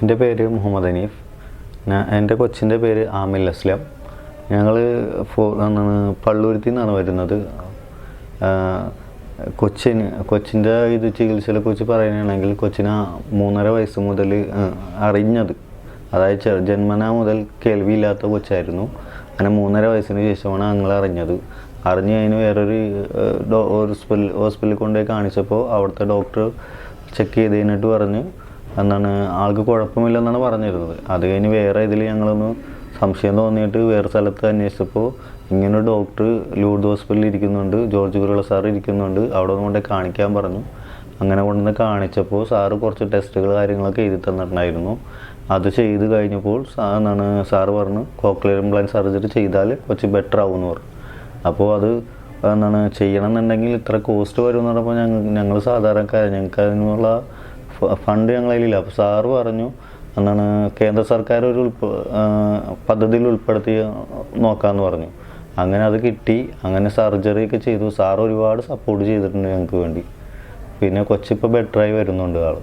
എൻ്റെ പേര് മുഹമ്മദ് ഹനീഫ്. എൻ്റെ കൊച്ചിൻ്റെ പേര് ആമിൽ അസ്ലം. ഞങ്ങൾ പള്ളുരുത്തി നിന്നാണ് വരുന്നത്. കൊച്ചിൻ്റെ ചികിത്സയെ കുറിച്ച് പറയുകയാണെങ്കിൽ കൊച്ചിന് 3.5 വയസ്സ് മുതൽ അറിഞ്ഞത്, അതായത് ജന്മനാ മുതൽ കേൾവിയില്ലാത്ത കൊച്ചായിരുന്നു. അങ്ങനെ 3.5 വയസ്സിന് ശേഷമാണ് ഞങ്ങൾ അറിഞ്ഞ് കഴിഞ്ഞ് വേറൊരു ഹോസ്പിറ്റലിൽ കൊണ്ടുപോയി കാണിച്ചപ്പോൾ അവിടുത്തെ ഡോക്ടർ ചെക്ക് ചെയ്ത് കഴിഞ്ഞിട്ട് പറഞ്ഞ് ആൾക്ക് കുഴപ്പമില്ലെന്നാണ് പറഞ്ഞിരുന്നത്. അത് കഴിഞ്ഞ് വേറെ ഇതിൽ ഞങ്ങളൊന്ന് സംശയം തോന്നിയിട്ട് വേറെ സ്ഥലത്ത് അന്വേഷിച്ചപ്പോൾ ഇങ്ങനൊരു ഡോക്ടർ ലൂർദ് ഹോസ്പിറ്റലിൽ ഇരിക്കുന്നുണ്ട്, ജോർജ് കുരുവിള സാർ ഇരിക്കുന്നുണ്ട്, അവിടെ കൊണ്ട് കാണിക്കാൻ പറഞ്ഞു. അങ്ങനെ കൊണ്ടുവന്ന് കാണിച്ചപ്പോൾ സാറ് കുറച്ച് ടെസ്റ്റുകൾ കാര്യങ്ങളൊക്കെ എഴുതി തന്നിട്ടുണ്ടായിരുന്നു. അത് ചെയ്ത് കഴിഞ്ഞപ്പോൾ സാറ് പറഞ്ഞു കോക്ലിയർ ഇംപ്ലാന്റ് സർജറി ചെയ്താൽ കുറച്ച് ബെറ്റർ ആവുമെന്ന് പറഞ്ഞു. അപ്പോൾ അത് ചെയ്യണം എന്നുണ്ടെങ്കിൽ ഇത്ര കോസ്റ്റ് വരുമെന്ന് പറഞ്ഞപ്പോൾ ഞങ്ങൾ സാധാരണക്കാർ, ഞങ്ങൾക്ക് അതിനുള്ള ഫണ്ട് ഞങ്ങളതിലില്ല. അപ്പോൾ സാറ് പറഞ്ഞു കേന്ദ്ര സർക്കാർ ഒരു പദ്ധതിയിൽ ഉൾപ്പെടുത്തി നോക്കാമെന്ന് പറഞ്ഞു. അങ്ങനെ അത് കിട്ടി. അങ്ങനെ സർജറിയൊക്കെ ചെയ്തു. സാർ ഒരുപാട് സപ്പോർട്ട് ചെയ്തിട്ടുണ്ട് ഞങ്ങൾക്ക് വേണ്ടി. പിന്നെ കൊച്ചിപ്പോൾ ബെറ്ററായി വരുന്നുണ്ട് ആൾ.